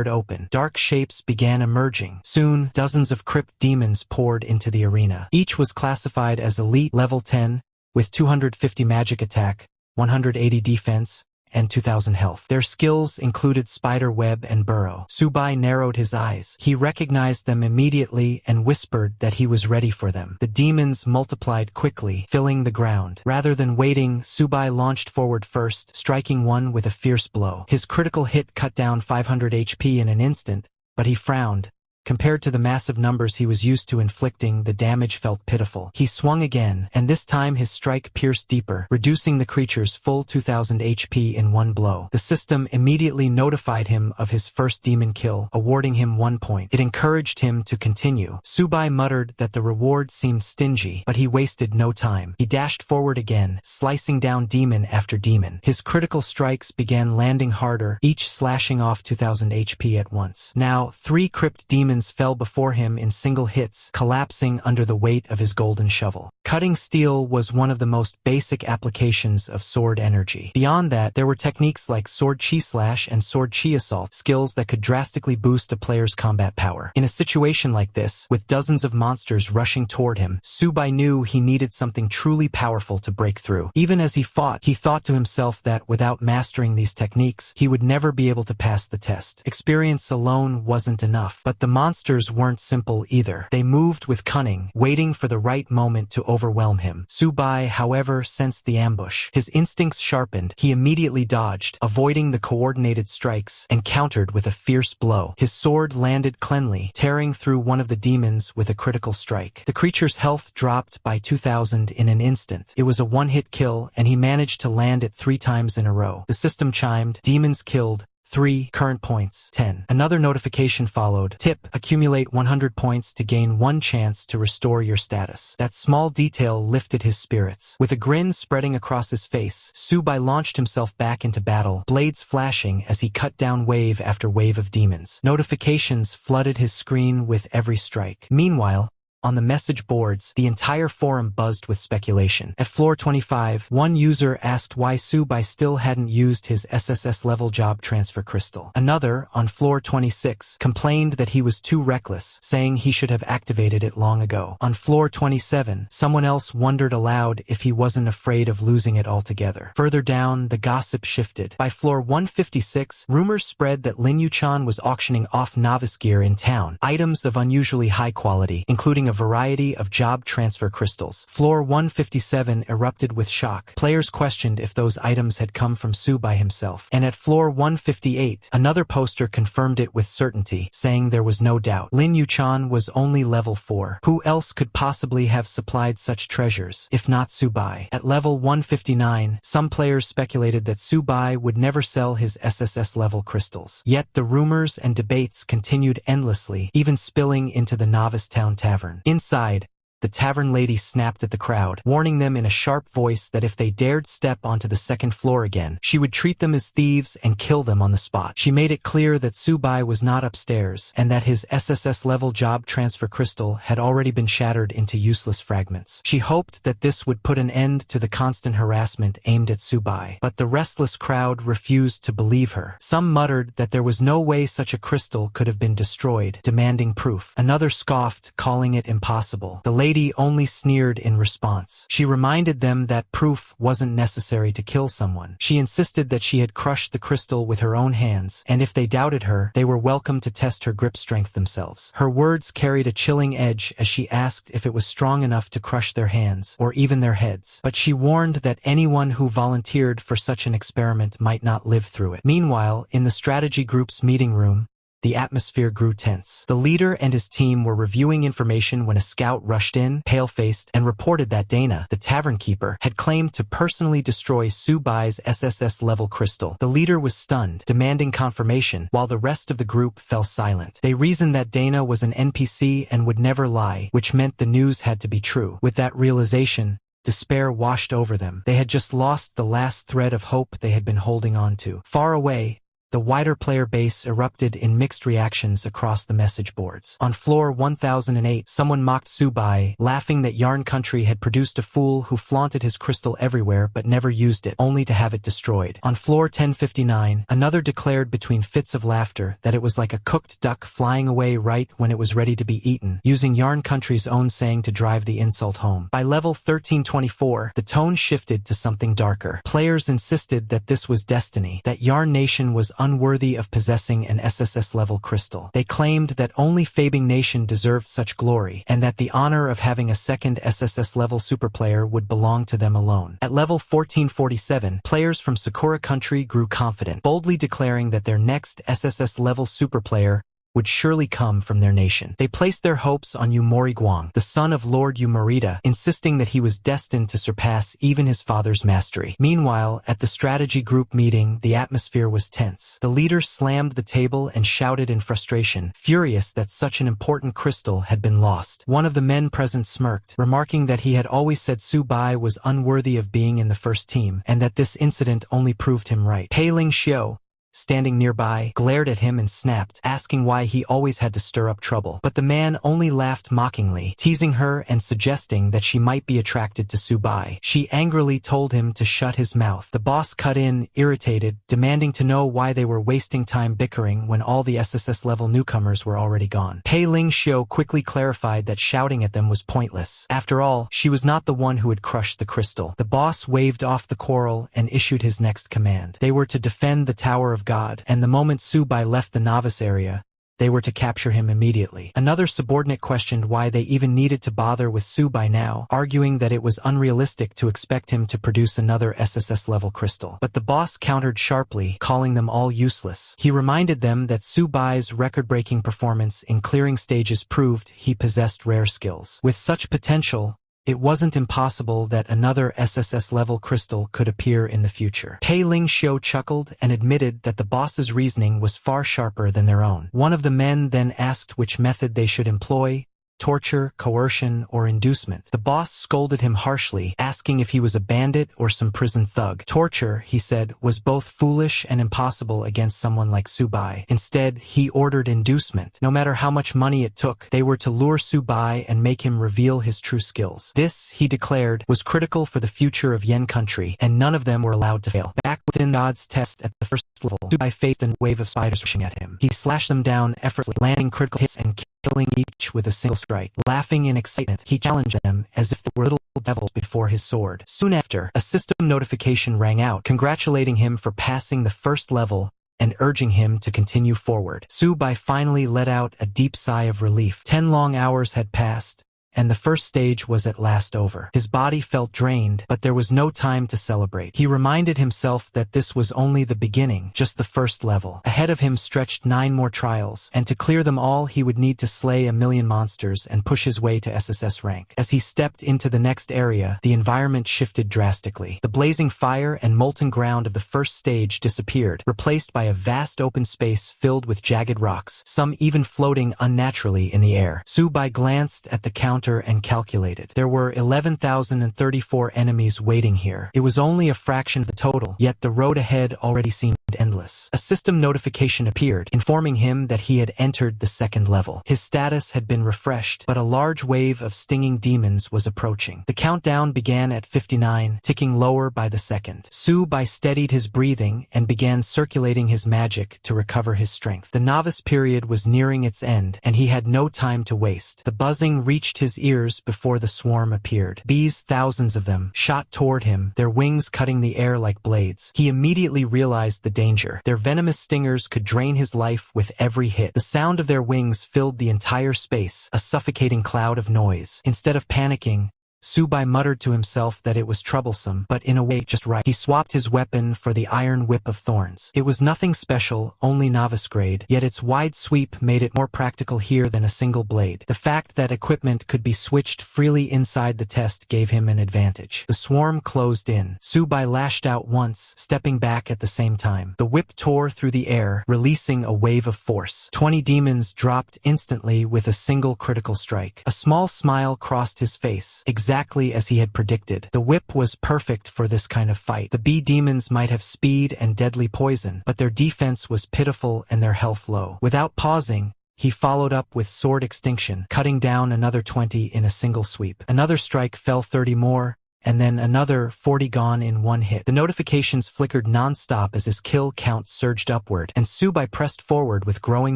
open. Dark shapes began emerging. Soon, dozens of crypt demons poured into the arena. Each was classified as elite level 10, with 250 magic attack, 180 defense, and 2000 health. Their skills included spider web and burrow. Subai narrowed his eyes. He recognized them immediately and whispered that he was ready for them. The demons multiplied quickly, filling the ground. Rather than waiting, Subai launched forward first, striking one with a fierce blow. His critical hit cut down 500 HP in an instant, but he frowned. Compared to the massive numbers he was used to inflicting, the damage felt pitiful. He swung again, and this time his strike pierced deeper, reducing the creature's full 2000 HP in one blow. The system immediately notified him of his first demon kill, awarding him 1 point. It encouraged him to continue. Subai muttered that the reward seemed stingy, but he wasted no time. He dashed forward again, slicing down demon after demon. His critical strikes began landing harder, each slashing off 2000 HP at once. Now, 3 crypt demons fell before him in single hits, collapsing under the weight of his golden shovel. Cutting steel was one of the most basic applications of sword energy. Beyond that, there were techniques like sword chi slash and sword chi assault, skills that could drastically boost a player's combat power. In a situation like this, with dozens of monsters rushing toward him, Subai knew he needed something truly powerful to break through. Even as he fought, he thought to himself that without mastering these techniques, he would never be able to pass the test. Experience alone wasn't enough, but the monsters weren't simple either. They moved with cunning, waiting for the right moment to overwhelm him. Subai, however, sensed the ambush. His instincts sharpened. He immediately dodged, avoiding the coordinated strikes, and countered with a fierce blow. His sword landed cleanly, tearing through one of the demons with a critical strike. The creature's health dropped by 2000 in an instant. It was a one-hit kill, and he managed to land it 3 times in a row. The system chimed, demons killed, 3, current points, 10. Another notification followed. Tip, accumulate 100 points to gain 1 chance to restore your status. That small detail lifted his spirits. With a grin spreading across his face, Subai launched himself back into battle, blades flashing as he cut down wave after wave of demons. Notifications flooded his screen with every strike. Meanwhile, on the message boards, the entire forum buzzed with speculation. At floor 25, one user asked why Subai still hadn't used his SSS-level job transfer crystal. Another, on floor 26, complained that he was too reckless, saying he should have activated it long ago. On floor 27, someone else wondered aloud if he wasn't afraid of losing it altogether. Further down, the gossip shifted. By floor 156, rumors spread that Lin Yuchan was auctioning off novice gear in town, items of unusually high quality, including a variety of job transfer crystals. Floor 157 erupted with shock. Players questioned if those items had come from Subai himself. And at floor 158, another poster confirmed it with certainty, saying there was no doubt. Lin Yuchan was only level 4. Who else could possibly have supplied such treasures, if not Subai? At level 159, some players speculated that Subai would never sell his SSS-level crystals. Yet the rumors and debates continued endlessly, even spilling into the Novice Town Tavern. Inside, the tavern lady snapped at the crowd, warning them in a sharp voice that if they dared step onto the second floor again, she would treat them as thieves and kill them on the spot. She made it clear that Subai was not upstairs, and that his SSS-level job transfer crystal had already been shattered into useless fragments. She hoped that this would put an end to the constant harassment aimed at Subai, but the restless crowd refused to believe her. Some muttered that there was no way such a crystal could have been destroyed, demanding proof. Another scoffed, calling it impossible. The lady only sneered in response. She reminded them that proof wasn't necessary to kill someone. She insisted that she had crushed the crystal with her own hands, and if they doubted her, they were welcome to test her grip strength themselves. Her words carried a chilling edge as she asked if it was strong enough to crush their hands, or even their heads. But she warned that anyone who volunteered for such an experiment might not live through it. Meanwhile, in the strategy group's meeting room, the atmosphere grew tense. The leader and his team were reviewing information when a scout rushed in, pale-faced, and reported that Dana, the tavern keeper, had claimed to personally destroy Subai's SSS-level crystal. The leader was stunned, demanding confirmation, while the rest of the group fell silent. They reasoned that Dana was an NPC and would never lie, which meant the news had to be true. With that realization, despair washed over them. They had just lost the last thread of hope they had been holding on to. Far away, the wider player base erupted in mixed reactions across the message boards. On floor 1008, someone mocked Subai, laughing that Yarn Country had produced a fool who flaunted his crystal everywhere but never used it, only to have it destroyed. On floor 1059, another declared between fits of laughter that it was like a cooked duck flying away right when it was ready to be eaten, using Yarn Country's own saying to drive the insult home. By level 1324, the tone shifted to something darker. Players insisted that this was destiny, that Yarn Nation was unworthy of possessing an SSS-level crystal. They claimed that only Fabing Nation deserved such glory, and that the honor of having a second SSS-level superplayer would belong to them alone. At level 1447, players from Sakura Country grew confident, boldly declaring that their next SSS-level superplayer would surely come from their nation. They placed their hopes on Yumori Guang, the son of Lord Yumorita, insisting that he was destined to surpass even his father's mastery. Meanwhile, at the strategy group meeting, the atmosphere was tense. The leader slammed the table and shouted in frustration, furious that such an important crystal had been lost. One of the men present smirked, remarking that he had always said Subai was unworthy of being in the first team, and that this incident only proved him right. Pei Ling Xiu, standing nearby, glared at him and snapped, asking why he always had to stir up trouble. But the man only laughed mockingly, teasing her and suggesting that she might be attracted to Subai. She angrily told him to shut his mouth. The boss cut in, irritated, demanding to know why they were wasting time bickering when all the SSS-level newcomers were already gone. Pei Ling Xiu quickly clarified that shouting at them was pointless. After all, she was not the one who had crushed the crystal. The boss waved off the quarrel and issued his next command. They were to defend the Tower of God, and the moment Subai left the novice area, they were to capture him immediately. Another subordinate questioned why they even needed to bother with Subai now, arguing that it was unrealistic to expect him to produce another SSS-level crystal. But the boss countered sharply, calling them all useless. He reminded them that Subai's record-breaking performance in clearing stages proved he possessed rare skills. With such potential, it wasn't impossible that another SSS-level crystal could appear in the future. Pei Ling Xiu chuckled and admitted that the boss's reasoning was far sharper than their own. One of the men then asked which method they should employ: torture, coercion, or inducement. The boss scolded him harshly, asking if he was a bandit or some prison thug. Torture, he said, was both foolish and impossible against someone like Subai. Instead, he ordered inducement. No matter how much money it took, they were to lure Subai and make him reveal his true skills. This, he declared, was critical for the future of Yen Country, and none of them were allowed to fail. Back within God's test at the first level, Subai faced a wave of spiders rushing at him. He slashed them down effortlessly, landing critical hits and killing each with a single strike. Laughing in excitement, he challenged them as if they were little devils before his sword. Soon after, a system notification rang out, congratulating him for passing the first level and urging him to continue forward. Subai finally let out a deep sigh of relief. 10 long hours had passed, and the first stage was at last over. His body felt drained, but there was no time to celebrate. He reminded himself that this was only the beginning, just the first level. Ahead of him stretched 9 more trials, and to clear them all he would need to slay 1,000,000 monsters and push his way to SSS rank. As he stepped into the next area, the environment shifted drastically. The blazing fire and molten ground of the first stage disappeared, replaced by a vast open space filled with jagged rocks, some even floating unnaturally in the air. Subai glanced at the counter and calculated. There were 11,034 enemies waiting here. It was only a fraction of the total, yet the road ahead already seemed endless. A system notification appeared, informing him that he had entered the second level. His status had been refreshed, but a large wave of stinging demons was approaching. The countdown began at 59, ticking lower by the second. Subai steadied his breathing and began circulating his magic to recover his strength. The novice period was nearing its end, and he had no time to waste. The buzzing reached his ears before the swarm appeared. Bees, thousands of them, shot toward him, their wings cutting the air like blades. He immediately realized the danger. Their venomous stingers could drain his life with every hit. The sound of their wings filled the entire space, a suffocating cloud of noise. Instead of panicking, Subai muttered to himself that it was troublesome, but in a way just right. He swapped his weapon for the iron whip of thorns. It was nothing special, only novice grade, yet its wide sweep made it more practical here than a single blade. The fact that equipment could be switched freely inside the test gave him an advantage. The swarm closed in. Subai lashed out once, stepping back at the same time. The whip tore through the air, releasing a wave of force. 20 demons dropped instantly with a single critical strike. A small smile crossed his face, exactly exactly as he had predicted. The whip was perfect for this kind of fight. The bee demons might have speed and deadly poison, but their defense was pitiful and their health low. Without pausing, he followed up with sword extinction, cutting down another 20 in a single sweep. Another strike fell 30 more, and then another 40 gone in one hit. The notifications flickered non-stop as his kill count surged upward, and Subai pressed forward with growing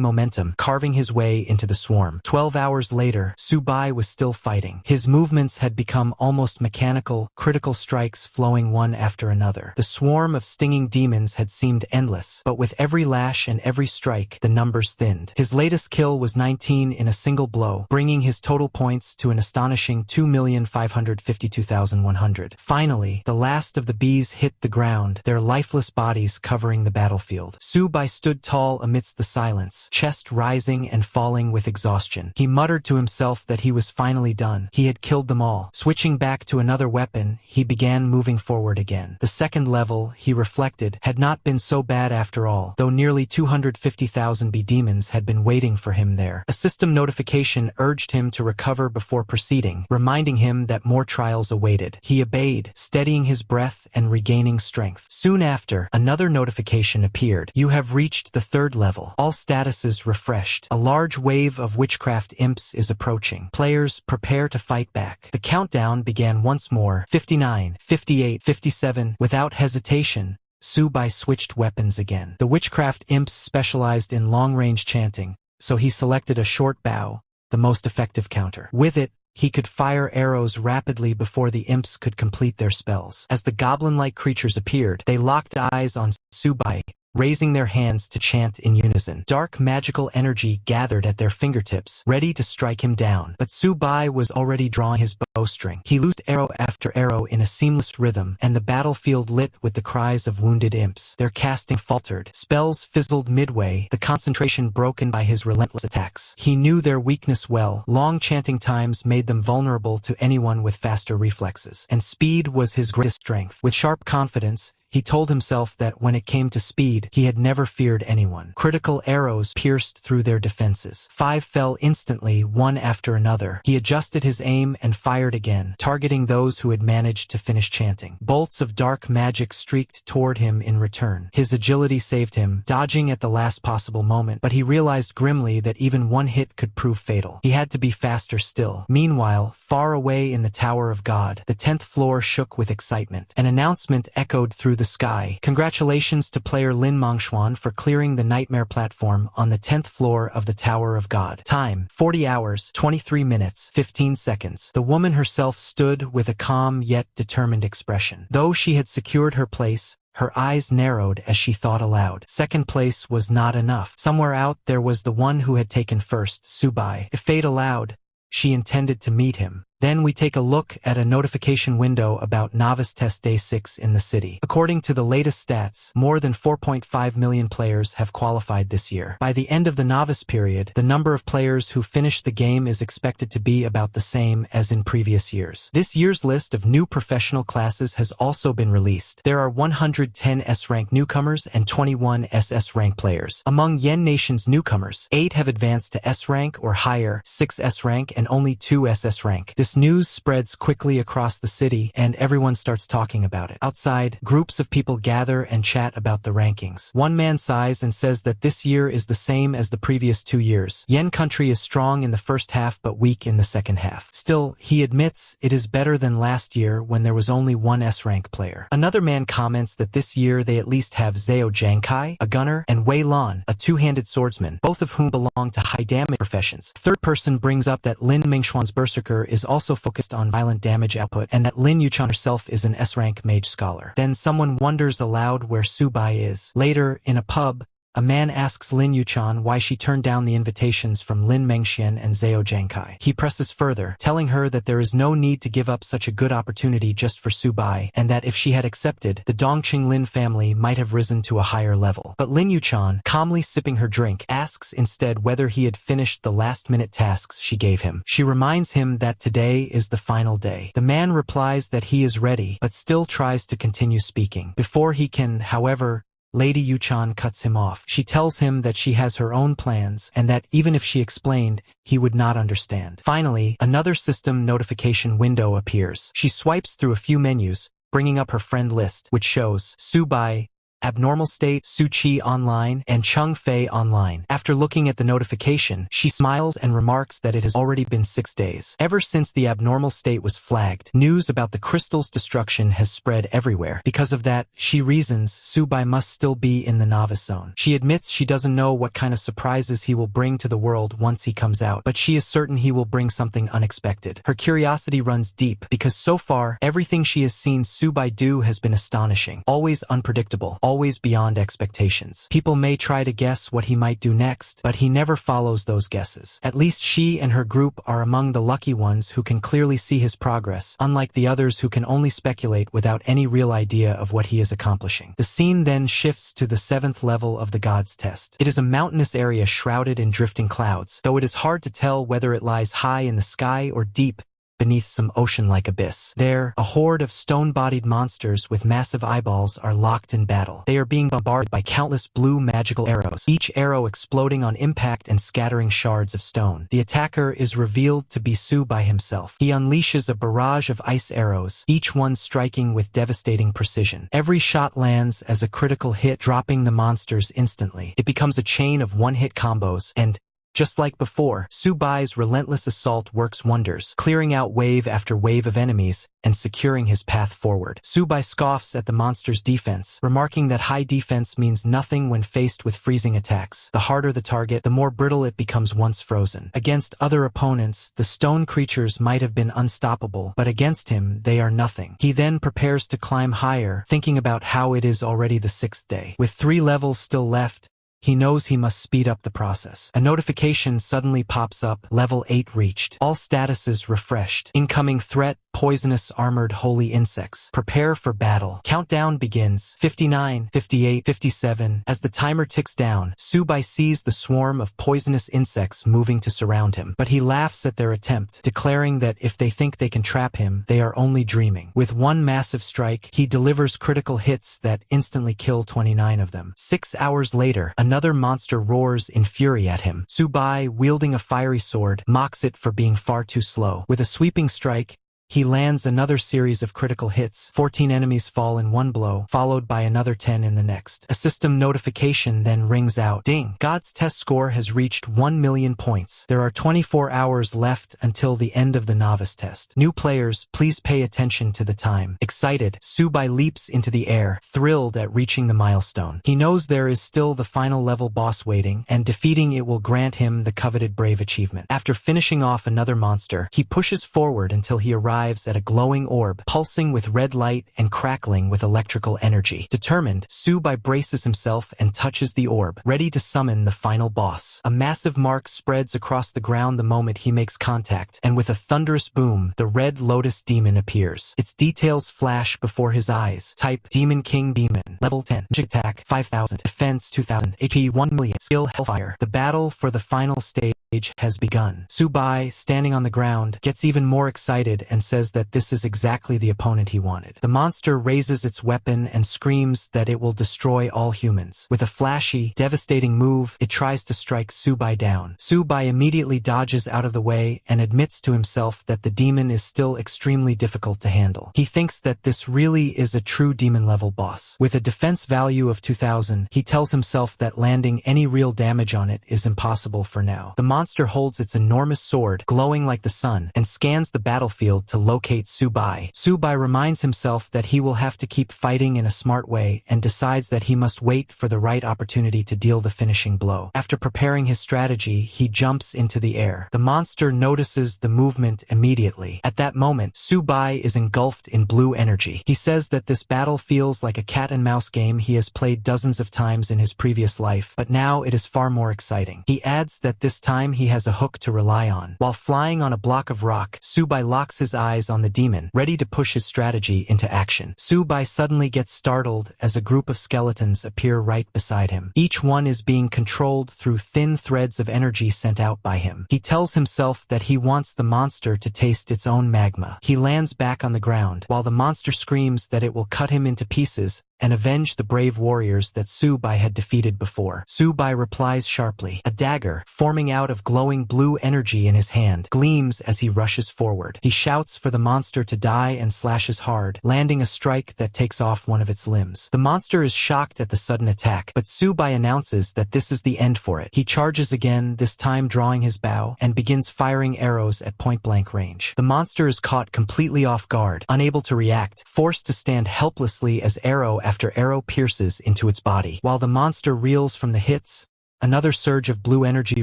momentum, carving his way into the swarm. 12 hours later, Subai was still fighting. His movements had become almost mechanical, critical strikes flowing one after another. The swarm of stinging demons had seemed endless, but with every lash and every strike, the numbers thinned. His latest kill was 19 in a single blow, bringing his total points to an astonishing 2,552,100. Finally, the last of the bees hit the ground, their lifeless bodies covering the battlefield. Subai stood tall amidst the silence, chest rising and falling with exhaustion. He muttered to himself that he was finally done. He had killed them all. Switching back to another weapon, he began moving forward again. The second level, he reflected, had not been so bad after all, though nearly 250,000 bee demons had been waiting for him there. A system notification urged him to recover before proceeding, reminding him that more trials awaited. He obeyed, steadying his breath and regaining strength. Soon after, another notification appeared. You have reached the third level. All statuses refreshed. A large wave of witchcraft imps is approaching. Players, prepare to fight back. The countdown began once more. 59, 58, 57. Without hesitation, Subai switched weapons again. The witchcraft imps specialized in long-range chanting, so he selected a short bow, the most effective counter. With it, he could fire arrows rapidly before the imps could complete their spells. As the goblin-like creatures appeared, they locked eyes on Subai, raising their hands to chant in unison. Dark magical energy gathered at their fingertips, ready to strike him down. But Subai was already drawing his bowstring. He loosed arrow after arrow in a seamless rhythm, and the battlefield lit with the cries of wounded imps. Their casting faltered. Spells fizzled midway, the concentration broken by his relentless attacks. He knew their weakness well. Long chanting times made them vulnerable to anyone with faster reflexes, and speed was his greatest strength. With sharp confidence, he told himself that when it came to speed, he had never feared anyone. Critical arrows pierced through their defenses. 5 fell instantly, one after another. He adjusted his aim and fired again, targeting those who had managed to finish chanting. Bolts of dark magic streaked toward him in return. His agility saved him, dodging at the last possible moment, but he realized grimly that even one hit could prove fatal. He had to be faster still. Meanwhile, far away in the Tower of God, the 10th floor shook with excitement. An announcement echoed through the sky. Congratulations to player Lin Mangxuan for clearing the nightmare platform on the 10th floor of the Tower of God. Time, 40 hours, 23 minutes, 15 seconds. The woman herself stood with a calm yet determined expression. Though she had secured her place, her eyes narrowed as she thought aloud. Second place was not enough. Somewhere out there was the one who had taken first, Subai. If fate allowed, she intended to meet him. Then we take a look at a notification window about Novice Test Day 6 in the city. According to the latest stats, more than 4.5 million players have qualified this year. By the end of the novice period, the number of players who finish the game is expected to be about the same as in previous years. This year's list of new professional classes has also been released. There are 110 S-rank newcomers and 21 SS rank players. Among Yen Nation's newcomers, 8 have advanced to S rank or higher, 6 S rank and only 2 SS rank. This news spreads quickly across the city, and everyone starts talking about it. Outside, groups of people gather and chat about the rankings. One man sighs and says that this year is the same as the previous 2 years. Yen country is strong in the first half but weak in the second half. Still, he admits it is better than last year when there was only one S-rank player. Another man comments that this year they at least have Zhao Zhangkai, a gunner, and Wei Lan, a two-handed swordsman, both of whom belong to high-damage professions. Third person brings up that Lin Mingxuan's berserker is also focused on violent damage output, and that Lin Yuchan herself is an S-rank mage scholar. Then someone wonders aloud where Subai is. Later, in a pub, a man asks Lin Yuchan why she turned down the invitations from Lin Mengxian and Zhao Zhangkai. He presses further, telling her that there is no need to give up such a good opportunity just for Subai, and that if she had accepted, the Dongqing Lin family might have risen to a higher level. But Lin Yuchan, calmly sipping her drink, asks instead whether he had finished the last-minute tasks she gave him. She reminds him that today is the final day. The man replies that he is ready, but still tries to continue speaking. Before he can, however, Lady Yuchan cuts him off. She tells him that she has her own plans and that even if she explained, he would not understand. Finally, another system notification window appears. She swipes through a few menus, bringing up her friend list, which shows Subai, Abnormal State, Suchi Online, and Chung Fei Online. After looking at the notification, she smiles and remarks that it has already been 6 days. Ever since the abnormal state was flagged, news about the crystal's destruction has spread everywhere. Because of that, she reasons Subai must still be in the novice zone. She admits she doesn't know what kind of surprises he will bring to the world once he comes out, but she is certain he will bring something unexpected. Her curiosity runs deep, because so far, everything she has seen Subai do has been astonishing, always unpredictable, always beyond expectations. People may try to guess what he might do next, but he never follows those guesses. At least she and her group are among the lucky ones who can clearly see his progress, unlike the others who can only speculate without any real idea of what he is accomplishing. The scene then shifts to the 7th level of the God's Test. It is a mountainous area shrouded in drifting clouds, though it is hard to tell whether it lies high in the sky or deep beneath some ocean-like abyss. There, a horde of stone-bodied monsters with massive eyeballs are locked in battle. They are being bombarded by countless blue magical arrows, each arrow exploding on impact and scattering shards of stone. The attacker is revealed to be Subai himself. He unleashes a barrage of ice arrows, each one striking with devastating precision. Every shot lands as a critical hit, dropping the monsters instantly. It becomes a chain of one-hit combos, and just like before, Subai's relentless assault works wonders, clearing out wave after wave of enemies and securing his path forward. Subai scoffs at the monster's defense, remarking that high defense means nothing when faced with freezing attacks. The harder the target, the more brittle it becomes once frozen. Against other opponents, the stone creatures might have been unstoppable, but against him, they are nothing. He then prepares to climb higher, thinking about how it is already the 6th day. With 3 levels still left, he knows he must speed up the process. A notification suddenly pops up, level 8 reached. All statuses refreshed. Incoming threat, poisonous armored holy insects. Prepare for battle. Countdown begins. 59, 58, 57. As the timer ticks down, Subai sees the swarm of poisonous insects moving to surround him, but he laughs at their attempt, declaring that if they think they can trap him, they are only dreaming. With one massive strike, he delivers critical hits that instantly kill 29 of them. 6 hours later, another monster roars in fury at him. Subai, wielding a fiery sword, mocks it for being far too slow. With a sweeping strike, he lands another series of critical hits. 14 enemies fall in one blow, followed by another 10 in the next. A system notification then rings out. Ding! God's test score has reached 1 million points. There are 24 hours left until the end of the novice test. New players, please pay attention to the time. Excited, Subai leaps into the air, thrilled at reaching the milestone. He knows there is still the final level boss waiting, and defeating it will grant him the coveted brave achievement. After finishing off another monster, he pushes forward until he arrives at a glowing orb, pulsing with red light and crackling with electrical energy. Determined, Subai braces himself and touches the orb, ready to summon the final boss. A massive mark spreads across the ground the moment he makes contact, and with a thunderous boom, the red lotus demon appears. Its details flash before his eyes. Type, Demon King Demon. Level 10. Magic attack, 5,000. Defense, 2,000. HP, 1 million. Skill, Hellfire. The battle for the final stage has begun. Subai, standing on the ground, gets even more excited and says that this is exactly the opponent he wanted. The monster raises its weapon and screams that it will destroy all humans. With a flashy, devastating move, it tries to strike Subai down. Subai immediately dodges out of the way and admits to himself that the demon is still extremely difficult to handle. He thinks that this really is a true demon-level boss. With a defense value of 2,000, he tells himself that landing any real damage on it is impossible for now. The monster holds its enormous sword, glowing like the sun, and scans the battlefield to locate Subai. Subai reminds himself that he will have to keep fighting in a smart way and decides that he must wait for the right opportunity to deal the finishing blow. After preparing his strategy, he jumps into the air. The monster notices the movement immediately. At that moment, Subai is engulfed in blue energy. He says that this battle feels like a cat-and-mouse game he has played dozens of times in his previous life, but now it is far more exciting. He adds that this time he has a hook to rely on. While flying on a block of rock, Subai locks his eyes on the demon, ready to push his strategy into action. Subai suddenly gets startled as a group of skeletons appear right beside him. Each one is being controlled through thin threads of energy sent out by him. He tells himself that he wants the monster to taste its own magma. He lands back on the ground, while the monster screams that it will cut him into pieces and avenge the brave warriors that Su Bai had defeated before. Su Bai replies sharply. A dagger, forming out of glowing blue energy in his hand, gleams as he rushes forward. He shouts for the monster to die and slashes hard, landing a strike that takes off one of its limbs. The monster is shocked at the sudden attack, but Su Bai announces that this is the end for it. He charges again, this time drawing his bow, and begins firing arrows at point-blank range. The monster is caught completely off guard, unable to react, forced to stand helplessly as arrow after arrow pierces into its body. While the monster reels from the hits, another surge of blue energy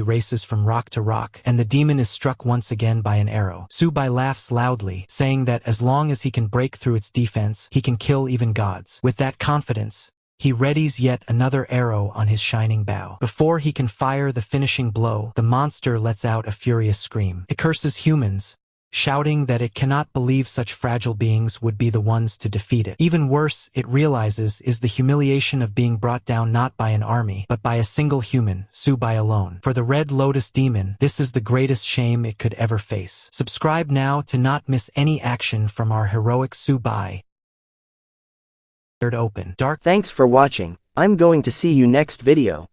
races from rock to rock, and the demon is struck once again by an arrow. Su Bai laughs loudly, saying that as long as he can break through its defense, he can kill even gods. With that confidence, he readies yet another arrow on his shining bow. Before he can fire the finishing blow, the monster lets out a furious scream. It curses humans, shouting that it cannot believe such fragile beings would be the ones to defeat it. Even worse, it realizes, is the humiliation of being brought down not by an army, but by a single human, Su Bai alone. For the Red Lotus Demon, this is the greatest shame it could ever face. Subscribe now to not miss any action from our heroic Su Bai. Open. Dark. Thanks for watching. I'm going to see you next video.